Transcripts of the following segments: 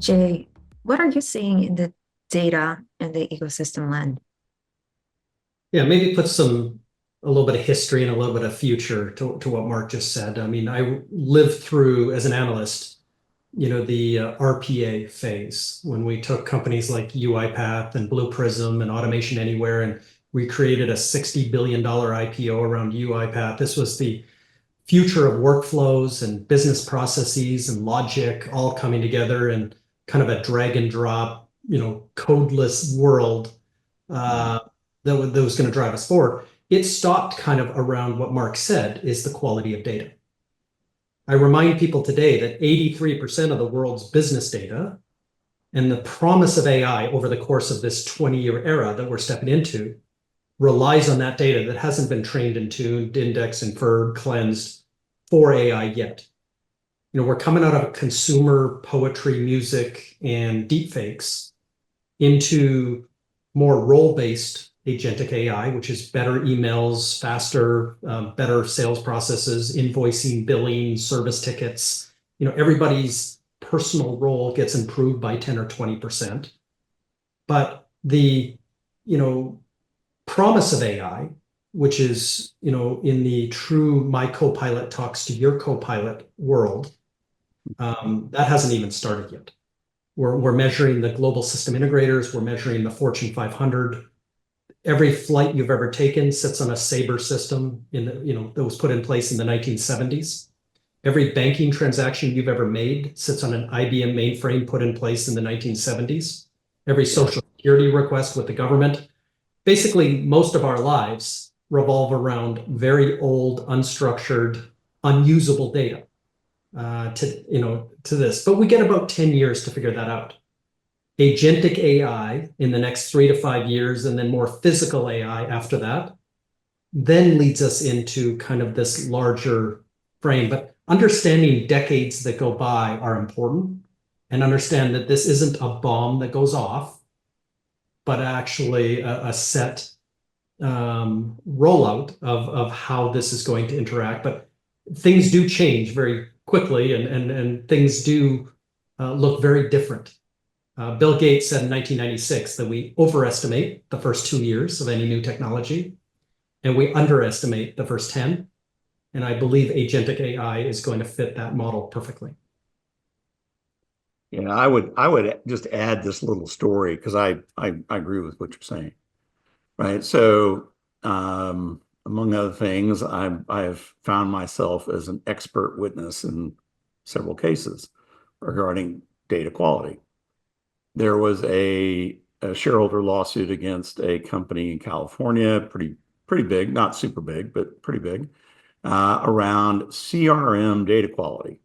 Jay, what are you seeing in the data and the ecosystem land? Yeah, maybe put a little bit of history and a little bit of future to what Mark just said. I mean, I lived through as an analyst, the RPA phase when we took companies like UiPath and Blue Prism and Automation Anywhere, and we created a $60 billion IPO around UiPath. This was the future of workflows and business processes and logic all coming together in kind of a drag and drop, codeless world uh, that was going to drive us forward. It stopped kind of around what Mark said is the quality of data. I remind people today that 83% of the world's business data and the promise of AI over the course of this 20-year era that we're stepping into relies on that data that hasn't been trained and tuned, indexed, inferred, cleansed for AI yet. We're coming out of consumer poetry, music, and deepfakes into more role-based agentic AI, which is better emails, faster, better sales processes, invoicing, billing, service tickets. Everybody's personal role gets improved by 10 or 20%. But the, you know, promise of AI, which is, in the true my co-pilot talks to your co-pilot world, that hasn't even started yet. We're measuring the global system integrators. We're measuring the Fortune 500. Every flight you've ever taken sits on a Sabre system that was put in place in the 1970s. Every banking transaction you've ever made sits on an IBM mainframe put in place in the 1970s. Every social security request with the government. Basically, most of our lives revolve around very old, unstructured, unusable data to this. But we get about 10 years to figure that out. Agentic AI in the next 3 to 5 years, and then more physical AI after that, then leads us into kind of this larger frame. But understanding decades that go by are important, and understand that this isn't a bomb that goes off, but actually a set rollout of how this is going to interact. But things do change very quickly, and things do look very different. Bill Gates said in 1996 that we overestimate the first 2 years of any new technology, and we underestimate the first 10. And I believe agentic AI is going to fit that model perfectly. Yeah, I would just add this little story because I agree with what you're saying, right? So, among other things, I've found myself as an expert witness in several cases regarding data quality. There was a shareholder lawsuit against a company in California, pretty big, not super big, but pretty big, around CRM data quality.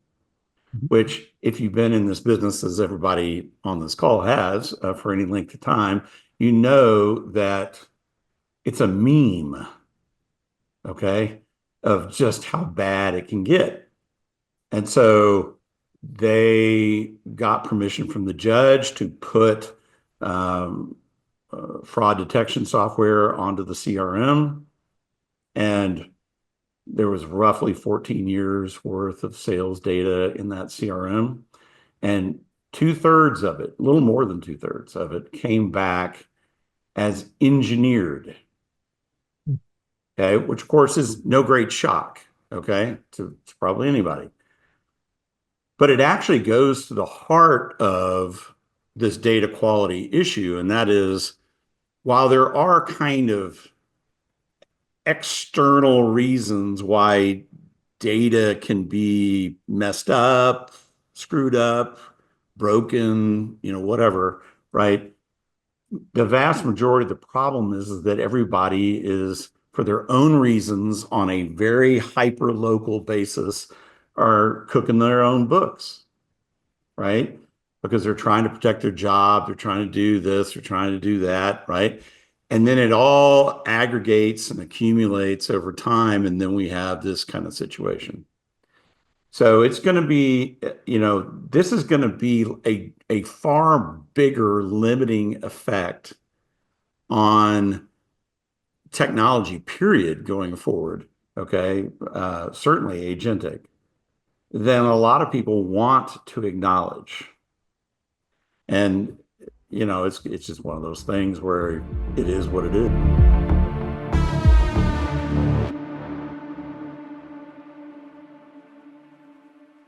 Which, if you've been in this business, as everybody on this call has, for any length of time, you know that it's a meme, okay, of just how bad it can get. And so they got permission from the judge to put fraud detection software onto the CRM. And there was roughly 14 years worth of sales data in that CRM. And two-thirds of it, a little more than two-thirds of it, came back as engineered. Okay, which of course is no great shock, okay, to probably anybody. But it actually goes to the heart of this data quality issue, and that is, while there are kind of external reasons why data can be messed up, screwed up, broken, whatever, right? The vast majority of the problem is that everybody is, for their own reasons, on a very hyper local basis, are cooking their own books, right? Because they're trying to protect their job, they're trying to do this, they're trying to do that, right? And then it all aggregates and accumulates over time, and then we have this kind of situation. So it's going to be, this is going to be a far bigger limiting effect on technology, period, going forward, okay? Certainly agentic, than a lot of people want to acknowledge. And, it's just one of those things where it is what it is.